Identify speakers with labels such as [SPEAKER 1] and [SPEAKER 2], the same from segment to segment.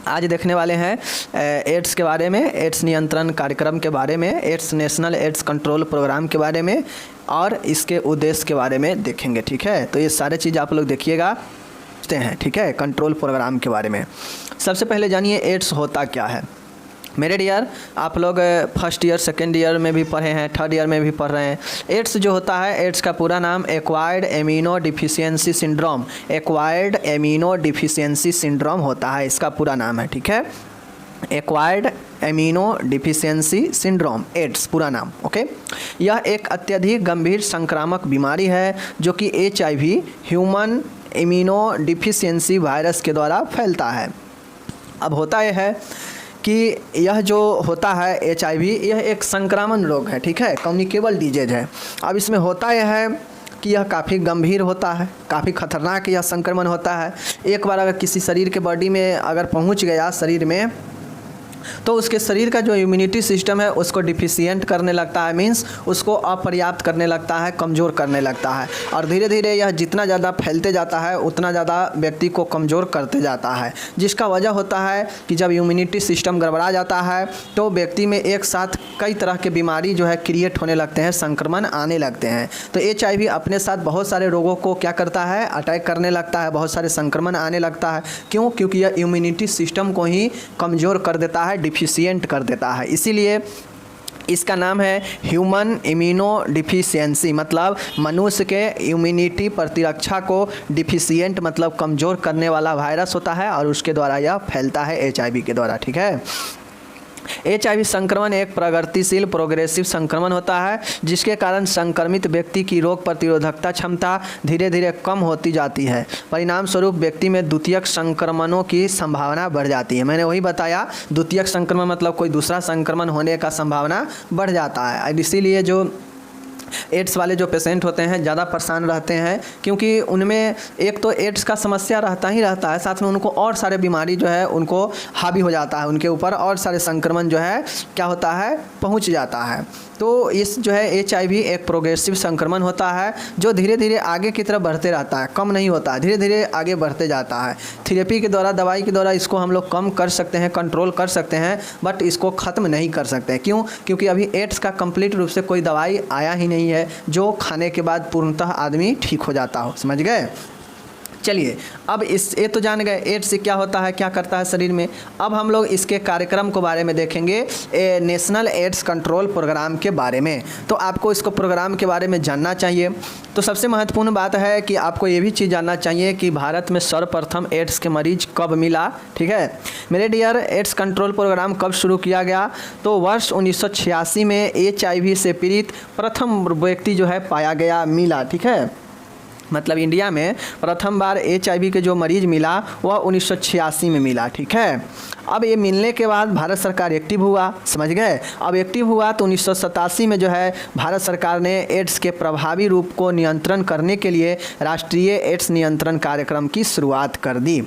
[SPEAKER 1] आज देखने वाले हैं एड्स के बारे में, एड्स नियंत्रण कार्यक्रम के बारे में, AIDS national AIDS control programme के बारे में और इसके उद्देश्य के बारे में देखेंगे। ठीक है, तो ये सारे चीज़ आप लोग देखिएगा हैं। ठीक है, कंट्रोल प्रोग्राम के बारे में सबसे पहले जानिए एड्स होता क्या है। मेरे डियर, आप लोग फर्स्ट ईयर सेकेंड ईयर में भी पढ़े हैं, थर्ड ईयर में भी पढ़ रहे हैं। एड्स जो होता है, एड्स का पूरा नाम acquired amino deficiency syndrome, acquired amino deficiency syndrome होता है, इसका पूरा नाम है। ठीक है, acquired amino deficiency syndrome, AIDS पूरा नाम। ओके, यह एक अत्यधिक गंभीर संक्रामक बीमारी है जो कि HIV human immuno deficiency virus के द्वारा फैलता है। अब होता यह है कि यह जो होता है HIV, यह एक संक्रामक रोग है। ठीक है, कम्युनिकेबल डिजीज है। अब इसमें होता यह है कि यह काफ़ी गंभीर होता है, काफ़ी खतरनाक यह संक्रमण होता है। एक बार अगर किसी शरीर के बॉडी में अगर पहुंच गया शरीर में, तो उसके शरीर का जो इम्यूनिटी सिस्टम है उसको डिफिशिएंट करने लगता है, मीन्स उसको अपर्याप्त करने लगता है, कमज़ोर करने लगता है। और धीरे धीरे यह जितना ज़्यादा फैलते जाता है उतना ज़्यादा व्यक्ति को कमज़ोर करते जाता है, जिसका वजह होता है कि जब इम्यूनिटी सिस्टम गड़बड़ा जाता है तो व्यक्ति में एक साथ कई तरह के बीमारी जो है क्रिएट होने लगते हैं, संक्रमण आने लगते हैं। तो HIV अपने साथ बहुत सारे रोगों को क्या करता है, अटैक करने लगता है, बहुत सारे संक्रमण आने लगता है। क्यों? क्योंकि यह इम्यूनिटी सिस्टम को ही कमज़ोर कर देता है, डिफिशिएंट कर देता है। इसीलिए इसका नाम है ह्यूमन इम्यूनो डिफिशियंसी, मतलब मनुष्य के इम्यूनिटी प्रतिरक्षा को डिफिशिएंट मतलब कमज़ोर करने वाला वायरस होता है और उसके द्वारा यह फैलता है HIV के द्वारा। ठीक है, HIV संक्रमण एक प्रगतिशील प्रोग्रेसिव संक्रमण होता है जिसके कारण संक्रमित व्यक्ति की रोग प्रतिरोधकता क्षमता धीरे धीरे कम होती जाती है। परिणाम स्वरूप व्यक्ति में द्वितीयक संक्रमणों की संभावना बढ़ जाती है। मैंने वही बताया, द्वितीयक संक्रमण मतलब कोई दूसरा संक्रमण होने का संभावना बढ़ जाता है। इसीलिए जो एड्स वाले जो पेशेंट होते हैं ज़्यादा परेशान रहते हैं, क्योंकि उनमें एक तो एड्स का समस्या रहता ही रहता है, साथ में उनको और सारे बीमारी जो है उनको हावी हो जाता है, उनके ऊपर और सारे संक्रमण जो है क्या होता है, पहुंच जाता है। तो इस जो है HIV एक प्रोग्रेसिव संक्रमण होता है जो धीरे धीरे आगे की तरफ बढ़ते रहता है, कम नहीं होता है, धीरे धीरे आगे बढ़ते जाता है। थेरेपी के द्वारा, दवाई के द्वारा इसको हम लोग कम कर सकते हैं, कंट्रोल कर सकते हैं, बट इसको ख़त्म नहीं कर सकते। क्यों? क्योंकि अभी एड्स का कंप्लीट रूप से कोई दवाई आया ही नहीं है जो खाने के बाद पूर्णतः आदमी ठीक हो जाता हो। समझ गए? चलिए, अब ये तो जान गए एड्स से क्या होता है, क्या करता है शरीर में। अब हम लोग इसके कार्यक्रम के बारे में देखेंगे, नेशनल एड्स कंट्रोल प्रोग्राम के बारे में। तो आपको इसको प्रोग्राम के बारे में जानना चाहिए। तो सबसे महत्वपूर्ण बात है कि आपको ये भी चीज़ जानना चाहिए कि भारत में सर्वप्रथम एड्स के मरीज कब मिला। ठीक है मेरे डियर, एड्स कंट्रोल प्रोग्राम कब शुरू किया गया? तो वर्ष 1986 में HIV से पीड़ित प्रथम व्यक्ति जो है पाया गया, मिला। ठीक है, मतलब इंडिया में प्रथम बार HIV के जो मरीज मिला वह 1986 में मिला। ठीक है, अब ये मिलने के बाद भारत सरकार एक्टिव हुआ। समझ गए? अब एक्टिव हुआ तो 1987 में जो है भारत सरकार ने एड्स के प्रभावी रूप को नियंत्रण करने के लिए राष्ट्रीय एड्स नियंत्रण कार्यक्रम की शुरुआत कर दी।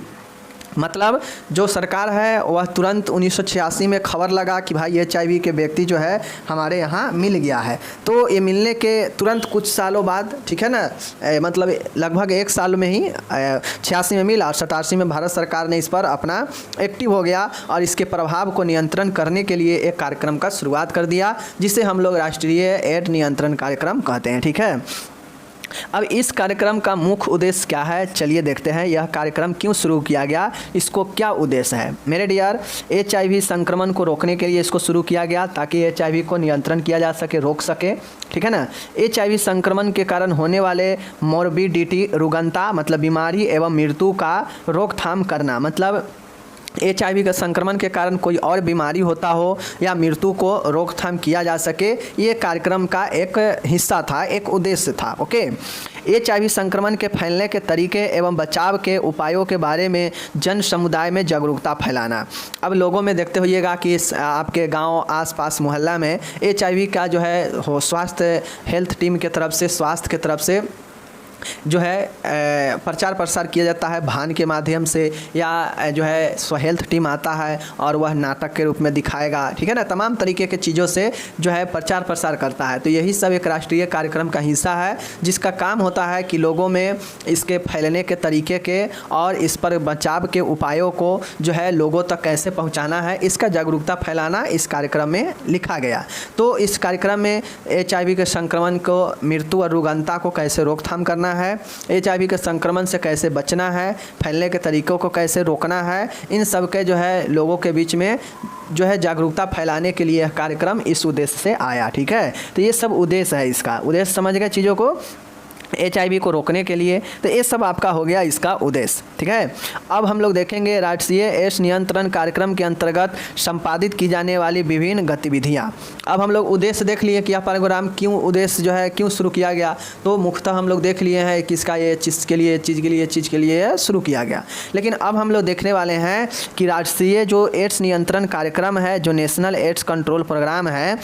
[SPEAKER 1] मतलब जो सरकार है वह तुरंत 1986 में खबर लगा कि भाई HIV के व्यक्ति जो है हमारे यहाँ मिल गया है। तो ये मिलने के तुरंत कुछ सालों बाद, ठीक है ना, मतलब लगभग एक साल में ही 86 में मिला और 87 में भारत सरकार ने इस पर अपना एक्टिव हो गया और इसके प्रभाव को नियंत्रण करने के लिए एक कार्यक्रम का शुरुआत कर दिया जिसे हम लोग राष्ट्रीय एड्स नियंत्रण कार्यक्रम कहते हैं। ठीक है, अब इस कार्यक्रम का मुख्य उद्देश्य क्या है, चलिए देखते हैं। यह कार्यक्रम क्यों शुरू किया गया, इसको क्या उद्देश्य है। मेरे डियर, HIV संक्रमण को रोकने के लिए इसको शुरू किया गया ताकि HIV को नियंत्रण किया जा सके, रोक सके। ठीक है ना, HIV संक्रमण के कारण होने वाले मॉर्बिडिटी, रुग्णता मतलब बीमारी एवं मृत्यु का रोकथाम करना, मतलब HIV का संक्रमण के कारण कोई और बीमारी होता हो या मृत्यु को रोकथाम किया जा सके, ये कार्यक्रम का एक हिस्सा था, एक उद्देश्य था। ओके, HIV संक्रमण के फैलने के तरीके एवं बचाव के उपायों के बारे में जन समुदाय में जागरूकता फैलाना। अब लोगों में देखते होइएगा कि आपके गांव, आसपास, मोहल्ला में HIV का जो है स्वास्थ्य हेल्थ टीम के तरफ से, स्वास्थ्य के तरफ से जो है प्रचार प्रसार किया जाता है भान के माध्यम से, या जो है स्व हेल्थ टीम आता है और वह नाटक के रूप में दिखाएगा, ठीक है ना। तमाम तरीके के चीज़ों से जो है प्रचार प्रसार करता है। तो यही सब एक राष्ट्रीय कार्यक्रम का हिस्सा है, जिसका काम होता है कि लोगों में इसके फैलने के तरीके के और इस पर बचाव के उपायों को जो है लोगों तक कैसे पहुँचाना है, इसका जागरूकता फैलाना इस कार्यक्रम में लिखा गया। तो इस कार्यक्रम में HIV के संक्रमण को, मृत्यु और रुग्णता को कैसे रोकथाम करना है, HIV के संक्रमण से कैसे बचना है, फैलने के तरीकों को कैसे रोकना है, इन सब के जो है लोगों के बीच में जो है जागरूकता फैलाने के लिए यह कार्यक्रम इस उद्देश्य से आया, ठीक है। तो ये सब उद्देश्य है, इसका उद्देश्य समझ गए चीज़ों को, HIV को रोकने के लिए। तो ये सब आपका हो गया इसका उद्देश्य, ठीक है। अब हम लोग देखेंगे राष्ट्रीय एड्स नियंत्रण कार्यक्रम के अंतर्गत संपादित की जाने वाली विभिन्न गतिविधियाँ। अब हम लोग उद्देश्य देख लिए कि यह प्रोग्राम क्यों, उद्देश्य जो है क्यों शुरू किया गया। तो मुख्यतः हम लोग देख लिए हैं कि इसका ये चीज़ के लिए शुरू किया गया। लेकिन अब हम लोग देखने वाले हैं कि राष्ट्रीय जो एड्स नियंत्रण कार्यक्रम है, जो नेशनल एड्स कंट्रोल प्रोग्राम है,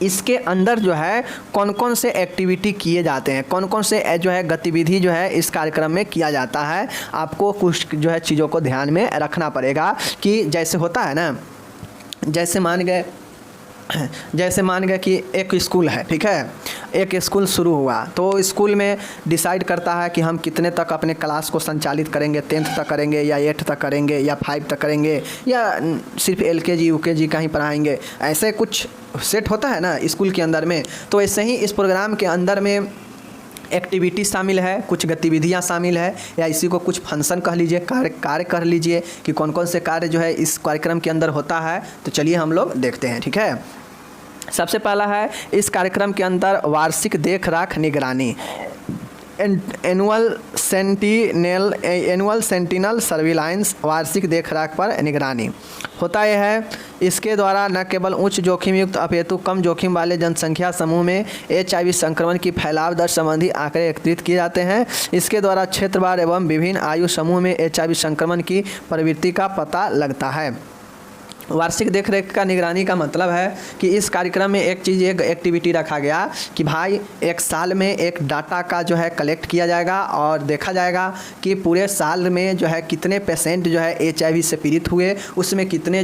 [SPEAKER 1] इसके अंदर जो है कौन कौन से एक्टिविटी किए जाते हैं, कौन कौन से जो है गतिविधि जो है इस कार्यक्रम में किया जाता है। आपको कुछ जो है चीज़ों को ध्यान में रखना पड़ेगा कि जैसे होता है ना, जैसे मान गए कि एक स्कूल है, ठीक है, एक स्कूल शुरू हुआ तो स्कूल में डिसाइड करता है कि हम कितने तक अपने क्लास को संचालित करेंगे, 10th तक करेंगे या 8th तक करेंगे या 5 तक करेंगे या सिर्फ LKG UKG का ही पढ़ाएंगे। ऐसे कुछ सेट होता है ना स्कूल के अंदर में। तो ऐसे ही इस प्रोग्राम के अंदर में एक्टिविटी शामिल है, कुछ गतिविधियां शामिल है, या इसी को कुछ फंक्शन कह लीजिए, कार्य कर लीजिए कि कौन कौन से कार्य जो है इस कार्यक्रम के अंदर होता है। तो चलिए हम लोग देखते हैं, ठीक है। सबसे पहला है इस कार्यक्रम के अंदर वार्षिक देख राख निगरानी, एनुअल सेंटिनल सर्विलांस, वार्षिक देखरेख पर निगरानी होता यह है। इसके द्वारा न केवल उच्च जोखिम युक्त अपितु कम जोखिम वाले जनसंख्या समूह में HIV संक्रमण की फैलाव दर संबंधी आंकड़े एकत्रित किए जाते हैं। इसके द्वारा क्षेत्रवार एवं विभिन्न आयु समूह में HIV संक्रमण की प्रवृत्ति का पता लगता है। वार्षिक देखरेख का निगरानी का मतलब है कि इस कार्यक्रम में एक एक्टिविटी रखा गया कि भाई एक साल में एक डाटा का जो है कलेक्ट किया जाएगा और देखा जाएगा कि पूरे साल में जो है कितने पेशेंट जो है HIV से पीड़ित हुए, उसमें कितने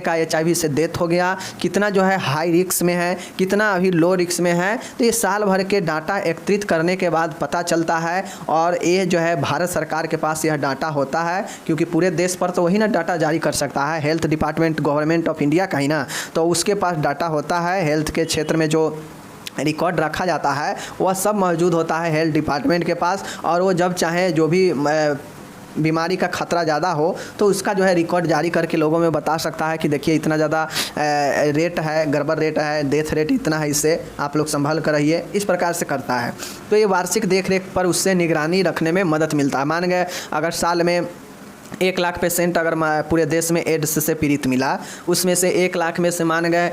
[SPEAKER 1] का HIV से डेथ हो गया, कितना जो है हाई रिस्क में है, कितना अभी लो रिस्क में है। तो ये साल भर के डाटा एकत्रित करने के बाद पता चलता है और ये जो है भारत सरकार के पास यह डाटा होता है, क्योंकि पूरे देश पर तो वही ना डाटा जारी कर सकता है, health department government of India का ही ना, तो उसके पास डाटा होता है। हेल्थ के क्षेत्र में जो रिकॉर्ड रखा जाता है वह सब मौजूद होता है हेल्थ डिपार्टमेंट के पास, और वो जब चाहे जो भी बीमारी का खतरा ज़्यादा हो तो उसका जो है रिकॉर्ड जारी करके लोगों में बता सकता है कि देखिए इतना ज़्यादा रेट है, गड़बड़ रेट है, डेथ रेट इतना है, इससे आप लोग संभल कर रहिए, इस प्रकार से करता है। तो ये वार्षिक देखरेख पर उससे निगरानी रखने में मदद मिलता है। मान गए अगर साल में 1 लाख पेशेंट अगर पूरे देश में एड्स से पीड़ित मिला, उसमें से 1 लाख में से मान गए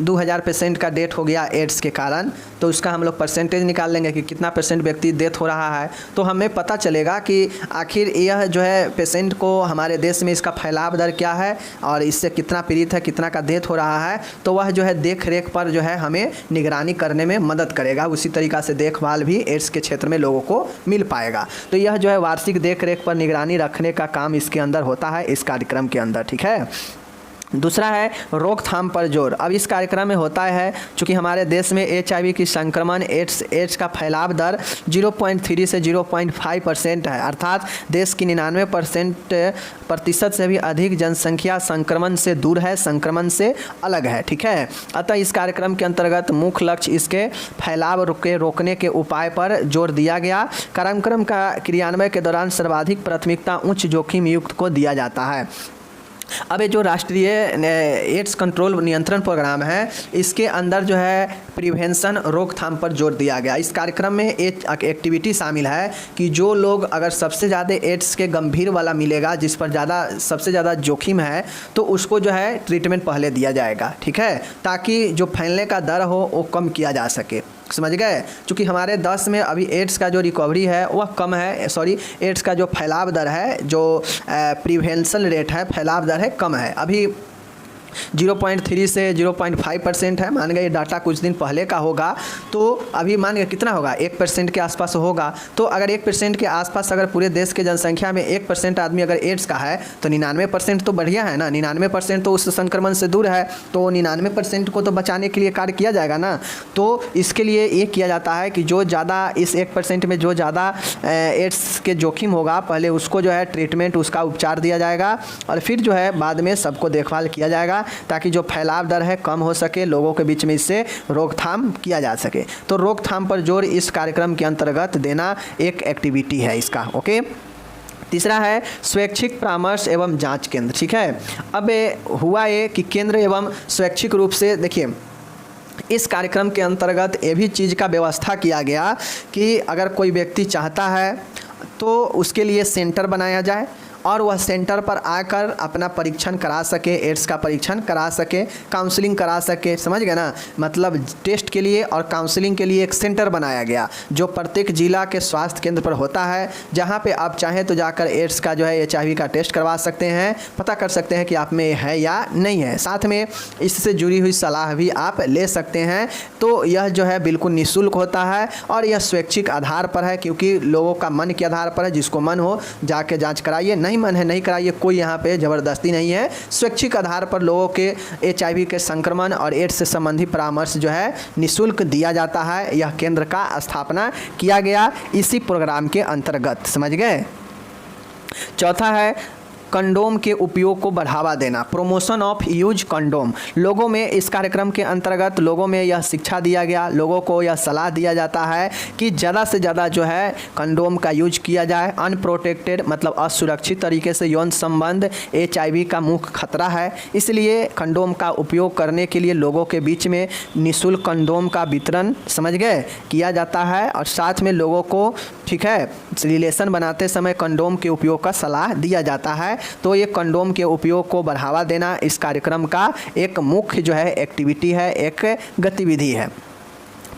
[SPEAKER 1] 2000 पेशेंट का डेथ हो गया एड्स के कारण, तो उसका हम लोग परसेंटेज निकाल लेंगे कि कितना % व्यक्ति डेथ हो रहा है। तो हमें पता चलेगा कि आखिर यह जो है पेशेंट को हमारे देश में इसका फैलाव दर क्या है और इससे कितना पीड़ित है, कितना का डेथ हो रहा है। तो वह जो है देख रेख पर जो है हमें निगरानी करने में मदद करेगा। उसी तरीक़ा से देखभाल भी एड्स के क्षेत्र में लोगों को मिल पाएगा। तो यह जो है वार्षिक देख रेख पर निगरानी रखने का काम इसके अंदर होता है, इस कार्यक्रम के अंदर, ठीक है। दूसरा है रोकथाम पर जोर। अब इस कार्यक्रम में होता है चूँकि हमारे देश में HIV की संक्रमण एड्स का फैलाव दर 0.3 से 0.5% है, अर्थात देश की 99% से भी अधिक जनसंख्या संक्रमण से दूर है, संक्रमण से अलग है, ठीक है। अतः इस कार्यक्रम के अंतर्गत मुख्य लक्ष्य इसके फैलाव रोकने के उपाय पर जोर दिया गया। कार्यक्रम का क्रियान्वयन के दौरान सर्वाधिक प्राथमिकता उच्च जोखिम युक्त को दिया जाता है। अब ये जो राष्ट्रीय एड्स कंट्रोल नियंत्रण प्रोग्राम है, इसके अंदर जो है प्रिवेंशन रोकथाम पर जोर दिया गया। इस कार्यक्रम में एक एक्टिविटी शामिल है कि जो लोग अगर सबसे ज़्यादा एड्स के गंभीर वाला मिलेगा, जिस पर सबसे ज़्यादा जोखिम है, तो उसको जो है ट्रीटमेंट पहले दिया जाएगा, ठीक है, ताकि जो फैलने का दर हो वो कम किया जा सके। समझ गए। चूँकि हमारे देश में अभी एड्स का जो रिकवरी है वह कम है, एड्स का जो फैलाव दर है, जो प्रिवेंशन रेट है, फैलाव दर है, कम है। अभी 0.3 से 0.5% है। मान गए ये डाटा कुछ दिन पहले का होगा, तो अभी मान गए कितना होगा, 1% के आसपास होगा। तो अगर 1% के आसपास अगर पूरे देश के जनसंख्या में 1% आदमी अगर एड्स का है तो 99% तो बढ़िया है ना, 99% तो उस संक्रमण से दूर है, तो 99% को तो बचाने के लिए कार्य किया जाएगा ना। तो इसके लिए ये किया जाता है कि जो ज़्यादा इस 1% में जो ज़्यादा एड्स के जोखिम होगा, पहले उसको जो है ट्रीटमेंट, उसका उपचार दिया जाएगा, और फिर जो है बाद में सबको देखभाल किया जाएगा, ताकि जो फैलाव दर है कम हो सके, लोगों के बीच में इससे रोकथाम किया जा सके। तो रोकथाम पर जोर इस कार्यक्रम के अंतर्गत देना एक एक्टिविटी है इसका। ओके, तीसरा है स्वैच्छिक परामर्श एवं जांच केंद्र। ठीक है, अब हुआ ये कि केंद्र एवं स्वैच्छिक रूप से देखिए इस कार्यक्रम के अंतर्गत ये भी चीज़ का व्यवस्था किया गया कि अगर कोई व्यक्ति चाहता है तो उसके लिए सेंटर बनाया जाए और वह सेंटर पर आकर अपना परीक्षण करा सके, एड्स का परीक्षण करा सके, काउंसलिंग करा सके। समझ गए ना, मतलब टेस्ट के लिए और काउंसलिंग के लिए एक सेंटर बनाया गया जो प्रत्येक जिला के स्वास्थ्य केंद्र पर होता है, जहां पे आप चाहें तो जाकर एड्स का जो है HIV का टेस्ट करवा सकते हैं, पता कर सकते हैं कि आप में है या नहीं है, साथ में इससे जुड़ी हुई सलाह भी आप ले सकते हैं। तो यह जो है बिल्कुल निःशुल्क होता है और यह स्वैच्छिक आधार पर है, क्योंकि लोगों का मन के आधार पर है। जिसको मन हो जाके जाँच कराइए, नहीं मन है नहीं कराइए, कोई यहाँ पे ज़बरदस्ती नहीं है। स्वैच्छिक आधार पर लोगों के HIV के संक्रमण और एड्स से संबंधी परामर्श जो है निःशुल्क दिया जाता है। यह केंद्र का स्थापना किया गया इसी प्रोग्राम के अंतर्गत। समझ गए। चौथा है कंडोम के उपयोग को बढ़ावा देना, प्रमोशन ऑफ यूज कंडोम। लोगों में इस कार्यक्रम के अंतर्गत लोगों में यह शिक्षा दिया गया, लोगों को यह सलाह दिया जाता है कि ज़्यादा से ज़्यादा जो है कंडोम का यूज किया जाए। अनप्रोटेक्टेड मतलब असुरक्षित तरीके से यौन संबंध HIV का मुख्य खतरा है, इसलिए कंडोम का उपयोग करने के लिए लोगों के बीच में निःशुल्क कंडोम का वितरण, समझ गए, किया जाता है। और साथ में लोगों को, ठीक है, रिलेशन बनाते समय कंडोम के उपयोग का सलाह दिया जाता है। तो ये कंडोम के उपयोग को बढ़ावा देना इस कार्यक्रम का एक मुख्य जो है एक्टिविटी है, एक गतिविधि है।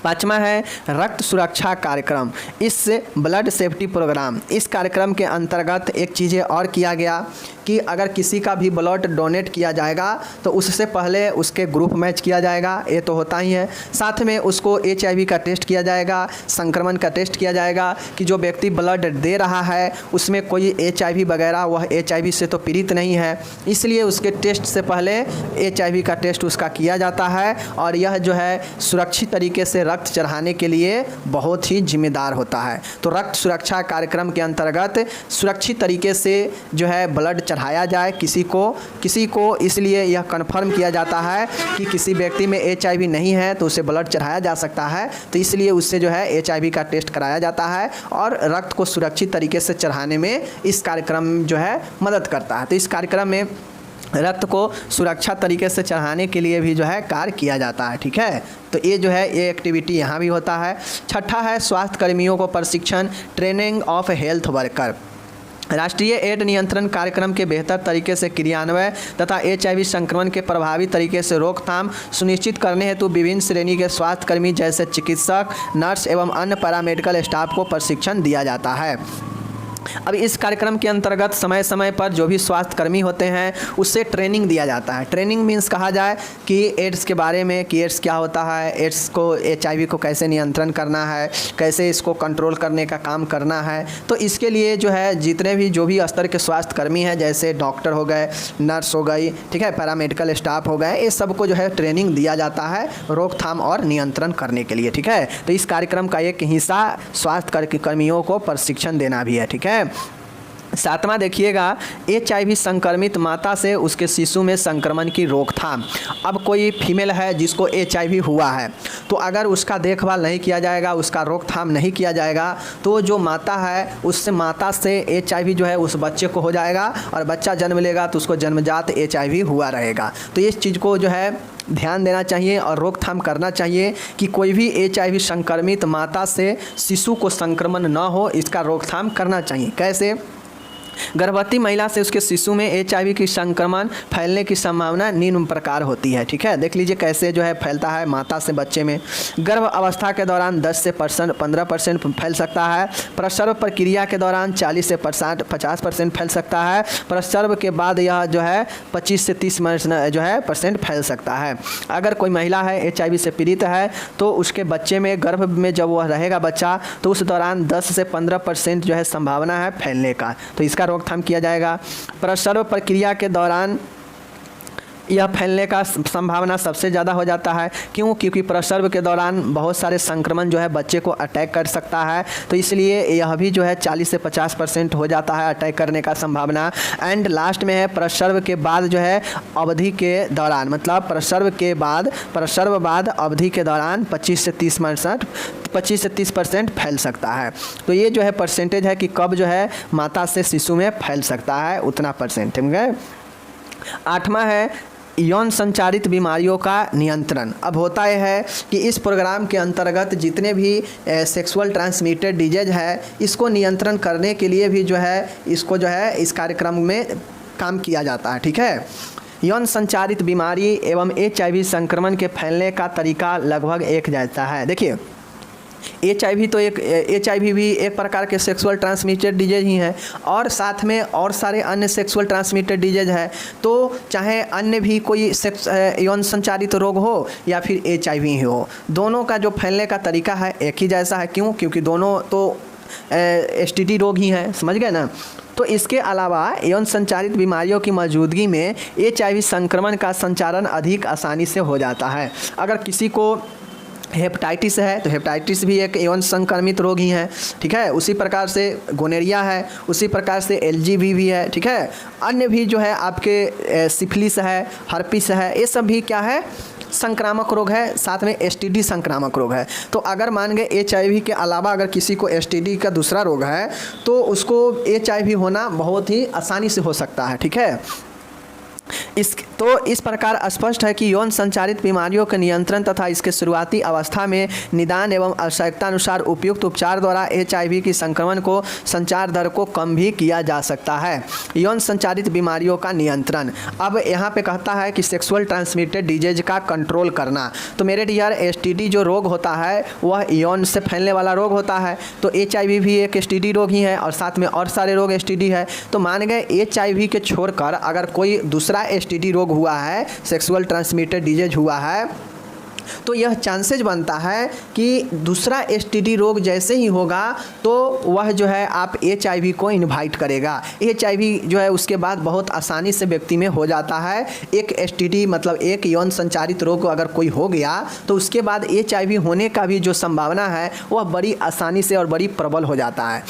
[SPEAKER 1] पाँचवा है रक्त सुरक्षा कार्यक्रम, इस ब्लड सेफ्टी प्रोग्राम। इस कार्यक्रम के अंतर्गत एक चीज़ें और किया गया कि अगर किसी का भी ब्लड डोनेट किया जाएगा तो उससे पहले उसके ग्रुप मैच किया जाएगा, ये तो होता ही है। साथ में उसको HIV का टेस्ट किया जाएगा, संक्रमण का टेस्ट किया जाएगा कि जो व्यक्ति ब्लड दे रहा है उसमें कोई HIV वगैरह, वह HIV से तो पीड़ित नहीं है, इसलिए उसके टेस्ट से पहले HIV का टेस्ट उसका किया जाता है। और यह जो है सुरक्षित तरीके से रक्त चढ़ाने के लिए बहुत ही जिम्मेदार होता है। तो रक्त सुरक्षा कार्यक्रम के अंतर्गत सुरक्षित तरीके से जो है ब्लड चढ़ाया जाए किसी को, इसलिए यह कन्फर्म किया जाता है कि किसी व्यक्ति में HIV नहीं है तो उसे ब्लड चढ़ाया जा सकता है, तो इसलिए उससे जो है HIV का टेस्ट कराया जाता है और रक्त को सुरक्षित तरीके से चढ़ाने में इस कार्यक्रम जो है मदद करता है। तो इस कार्यक्रम में रक्त को सुरक्षा तरीके से चढ़ाने के लिए भी जो है कार्य किया जाता है। ठीक है, तो ये जो है ये एक्टिविटी यहाँ भी होता है। छठा है स्वास्थ्य कर्मियों को प्रशिक्षण, ट्रेनिंग ऑफ हेल्थ वर्कर। राष्ट्रीय एड्स नियंत्रण कार्यक्रम के बेहतर तरीके से क्रियान्वयन तथा HIV संक्रमण के प्रभावी तरीके से रोकथाम सुनिश्चित करने हेतु विभिन्न श्रेणी के स्वास्थ्यकर्मी जैसे चिकित्सक, नर्स एवं अन्य पैरामेडिकल स्टाफ को प्रशिक्षण दिया जाता है। अब इस कार्यक्रम के अंतर्गत समय समय पर जो भी स्वास्थ्यकर्मी होते हैं उससे ट्रेनिंग दिया जाता है। ट्रेनिंग मीन्स कहा जाए कि एड्स के बारे में कि एड्स क्या होता है, एड्स को HIV को कैसे नियंत्रण करना है, कैसे इसको कंट्रोल करने का काम करना है। तो इसके लिए जो है जितने भी जो भी स्तर के स्वास्थ्यकर्मी हैं, जैसे डॉक्टर हो गए, नर्स हो गई, ठीक है, पैरामेडिकल स्टाफ हो गए, ये सबको जो है ट्रेनिंग दिया जाता है रोकथाम और नियंत्रण करने के लिए। ठीक है, तो इस कार्यक्रम का एक हिस्सा स्वास्थ्य कर्मियों को प्रशिक्षण देना भी है। ठीक है, सातवां देखिएगा HIV संक्रमित माता से उसके शिशु में संक्रमण की रोकथाम। अब कोई फीमेल है जिसको HIV हुआ है, तो अगर उसका देखभाल नहीं किया जाएगा, उसका रोकथाम नहीं किया जाएगा, तो जो माता है उससे माता से HIV जो है उस बच्चे को हो जाएगा और बच्चा जन्म लेगा तो उसको जन्मजात HIV हुआ रहेगा। तो इस चीज़ को जो है ध्यान देना चाहिए और रोकथाम करना चाहिए कि कोई भी HIV संक्रमित माता से शिशु को संक्रमण न हो, इसका रोकथाम करना चाहिए। कैसे? गर्भवती महिला से उसके शिशु में HIV की संक्रमण फैलने की संभावना निम्न प्रकार होती है। ठीक है, देख लीजिए कैसे जो है फैलता है माता से बच्चे में। गर्भ अवस्था के दौरान 10 से 15% फैल सकता है। प्रसव प्रक्रिया के दौरान 40 से 50% फैल सकता है। प्रसव के बाद यह जो है 25 से 30 जो है % फैल सकता है। अगर कोई महिला है HIV से पीड़ित है तो उसके बच्चे में गर्भ में जब वह रहेगा बच्चा तो उस दौरान 10 से 15% जो है संभावना है फैलने का, तो इसका रोकथाम किया जाएगा। प्रसव प्रक्रिया के दौरान यह फैलने का संभावना सबसे ज़्यादा हो जाता है। क्यों? क्योंकि प्रसव के दौरान बहुत सारे संक्रमण जो है बच्चे को अटैक कर सकता है, तो इसलिए यह भी जो है 40 से 50% हो जाता है अटैक करने का संभावना। एंड लास्ट में है प्रसव के बाद जो है अवधि के दौरान, मतलब प्रसव बाद अवधि के दौरान 25 से 30% फैल सकता है। तो ये जो है परसेंटेज है कि कब जो है माता से शिशु में फैल सकता है, उतना %। ठीक है। 8वां है यौन संचारित बीमारियों का नियंत्रण। अब होता यह है कि इस प्रोग्राम के अंतर्गत जितने भी सेक्सुअल ट्रांसमिटेड डिजीज है इसको नियंत्रण करने के लिए भी जो है इसको जो है इस कार्यक्रम में काम किया जाता है। ठीक है। यौन संचारित बीमारी एवं HIV संक्रमण के फैलने का तरीका लगभग एक जैसा है। देखिए HIV भी एक प्रकार के सेक्सुअल ट्रांसमिटेड डिजीज ही है और साथ में और सारे अन्य सेक्सुअल ट्रांसमिटेड डिजीज है। तो चाहे अन्य भी कोई यौन संचारित रोग हो या फिर HIV ही हो, दोनों का जो फैलने का तरीका है एक ही जैसा है। क्यों? क्योंकि दोनों तो STD रोग ही हैं, समझ गए ना। तो इसके अलावा यौन संचारित बीमारियों की मौजूदगी में HIV संक्रमण का संचारण अधिक आसानी से हो जाता है। अगर किसी को हेपेटाइटिस है तो हेपेटाइटिस भी एक यौन संक्रमित रोग ही है। ठीक है। उसी प्रकार से गोनेरिया है, उसी प्रकार से LGB भी है। ठीक है। अन्य भी जो है आपके सिफिलिस है, हर्पिस है, ये सब भी क्या है संक्रामक रोग है। साथ में STD संक्रामक रोग है। तो अगर मान गए HIV के अलावा अगर किसी को STD का दूसरा रोग है तो उसको HIV होना बहुत ही आसानी से हो सकता है। ठीक है। इस प्रकार स्पष्ट है कि यौन संचारित बीमारियों के नियंत्रण तथा इसके शुरुआती अवस्था में निदान एवं आवश्यकता अनुसार उपयुक्त उपचार द्वारा HIV की संक्रमण को संचार दर को कम भी किया जा सकता है। यौन संचारित बीमारियों का नियंत्रण। अब यहाँ पे कहता है कि सेक्सुअल ट्रांसमिटेड डिजीज का कंट्रोल करना। तो मेरे डियर STD जो रोग होता है वह यौन से फैलने वाला रोग होता है। तो HIV भी एक STD रोग ही है और साथ में और सारे रोग STD है। तो मान गए HIV के छोड़कर अगर कोई दूसरा STD रोग हुआ है, सेक्सुअल ट्रांसमिटेड डिजीज हुआ है, तो यह चांसेस बनता है कि दूसरा STD रोग जैसे ही होगा तो वह जो है आप HIV को इनवाइट करेगा। HIV जो है उसके बाद बहुत आसानी से व्यक्ति में हो जाता है। एक STD मतलब एक यौन संचारित रोग अगर कोई हो गया तो उसके बाद HIV होने का भी जो संभावना है वह बड़ी आसानी से और बड़ी प्रबल हो जाता है।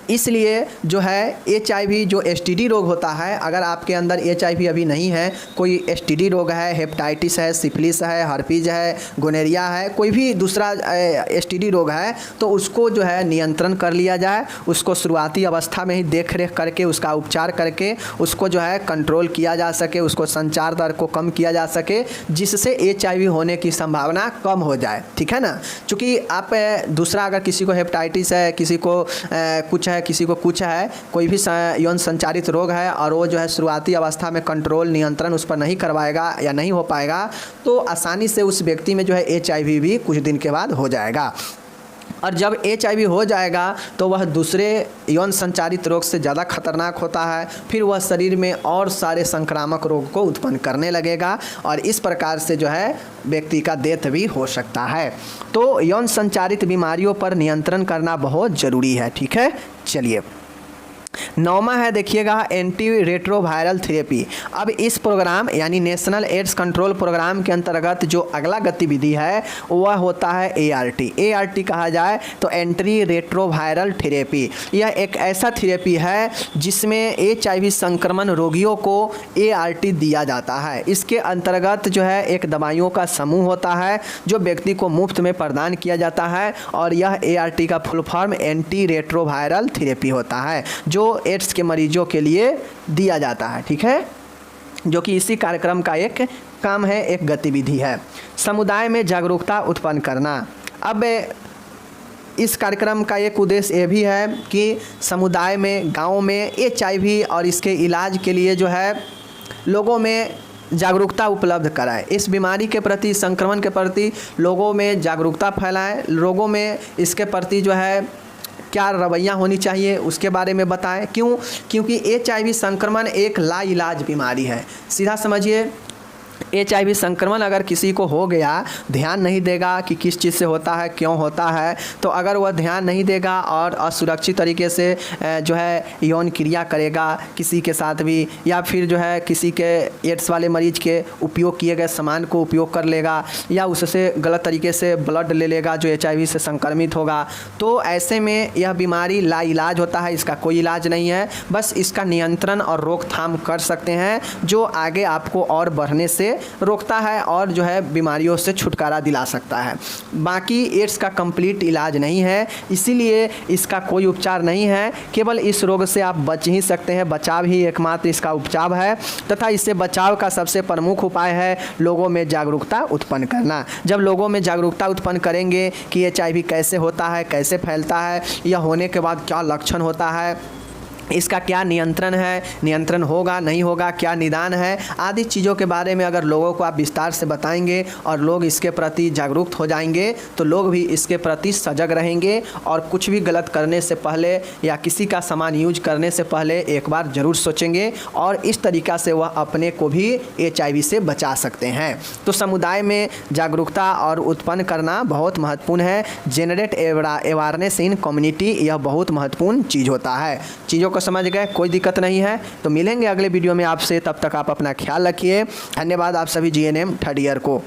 [SPEAKER 1] इसलिए जो है HIV जो STD रोग होता है, अगर आपके अंदर HIV अभी नहीं है, कोई STD रोग है, हेपेटाइटिस है, सिफिलिस है, हर्पीज है, गोनेरिया है, कोई भी दूसरा STD रोग है, तो उसको जो है नियंत्रण कर लिया जाए। उसको शुरुआती अवस्था में ही देख रेख करके उसका उपचार करके उसको जो है कंट्रोल किया जा सके, उसको संचार दर को कम किया जा सके, जिससे HIV होने की संभावना कम हो जाए। ठीक है ना। चूँकि आप दूसरा अगर किसी को हेपेटाइटिस है, किसी को कुछ है, किसी को कुछ है, कोई भी यौन संचारित रोग है और वो जो है शुरुआती अवस्था में कंट्रोल नियंत्रण उस पर नहीं करवाएगा या नहीं हो पाएगा तो आसानी से उस व्यक्ति में जो है HIV भी कुछ दिन के बाद हो जाएगा। और जब HIV हो जाएगा तो वह दूसरे यौन संचारित रोग से ज़्यादा खतरनाक होता है। फिर वह शरीर में और सारे संक्रामक रोग को उत्पन्न करने लगेगा और इस प्रकार से जो है व्यक्ति का डेथ भी हो सकता है। तो यौन संचारित बीमारियों पर नियंत्रण करना बहुत ज़रूरी है। ठीक है। चलिए 9वां है, देखिएगा एंटी रेट्रोवायरल थेरेपी। अब इस प्रोग्राम यानी नेशनल एड्स कंट्रोल प्रोग्राम के अंतर्गत जो अगला गतिविधि है वह होता है ART कहा जाए तो एंटी रेट्रोवायरल थेरेपी। यह एक ऐसा थेरेपी है जिसमें HIV संक्रमण रोगियों को ART दिया जाता है। इसके अंतर्गत जो है एक दवाइयों का समूह होता है जो व्यक्ति को मुफ्त में प्रदान किया जाता है और यह ART का full form anti retroviral therapy होता है जो एड्स के मरीजों के लिए दिया जाता है। ठीक है। जो कि इसी कार्यक्रम का एक काम है, एक गतिविधि है। समुदाय में जागरूकता उत्पन्न करना। अब इस कार्यक्रम का एक उद्देश्य ये भी है कि समुदाय में, गाँव में HIV और इसके इलाज के लिए जो है लोगों में जागरूकता उपलब्ध कराए। इस बीमारी के प्रति, संक्रमण के प्रति लोगों में जागरूकता फैलाएं, लोगों में इसके प्रति जो है क्या रवैया होनी चाहिए उसके बारे में बताएं। क्योंकि HIV संक्रमण एक लाइलाज बीमारी है। सीधा समझिए, HIV संक्रमण अगर किसी को हो गया, ध्यान नहीं देगा कि किस चीज़ से होता है, क्यों होता है, तो अगर वह ध्यान नहीं देगा और असुरक्षित तरीके से जो है यौन क्रिया करेगा किसी के साथ भी, या फिर जो है किसी के एड्स वाले मरीज के उपयोग किए गए सामान को उपयोग कर लेगा, या उससे गलत तरीके से ब्लड ले लेगा जो HIV से संक्रमित होगा, तो ऐसे में यह बीमारी लाइलाज होता है। इसका कोई इलाज नहीं है, बस इसका नियंत्रण और रोकथाम कर सकते हैं, जो आगे आपको और बढ़ने से रोकता है और जो है बीमारियों से छुटकारा दिला सकता है। बाकी एड्स का कंप्लीट इलाज नहीं है, इसीलिए इसका कोई उपचार नहीं है। केवल इस रोग से आप बच ही सकते हैं, बचाव ही एकमात्र इसका उपचार है, तथा इससे बचाव का सबसे प्रमुख उपाय है लोगों में जागरूकता उत्पन्न करना। जब लोगों में जागरूकता उत्पन्न करेंगे कि HIV कैसे होता है, कैसे फैलता है, या होने के बाद क्या लक्षण होता है, इसका क्या नियंत्रण है, नियंत्रण होगा नहीं होगा, क्या निदान है, आदि चीज़ों के बारे में अगर लोगों को आप विस्तार से बताएंगे और लोग इसके प्रति जागरूक हो जाएंगे, तो लोग भी इसके प्रति सजग रहेंगे और कुछ भी गलत करने से पहले या किसी का सामान यूज करने से पहले एक बार ज़रूर सोचेंगे, और इस तरीक़ा से वह अपने को भी HIV से बचा सकते हैं। तो समुदाय में जागरूकता और उत्पन्न करना बहुत महत्वपूर्ण है। जनरेट अवेयरनेस इन कम्युनिटी, यह बहुत महत्वपूर्ण चीज़ होता है। चीज़ों को समझ गए, कोई दिक्कत नहीं है। तो मिलेंगे अगले वीडियो में आपसे, तब तक आप अपना ख्याल रखिए। धन्यवाद आप सभी GNM थर्ड ईयर को।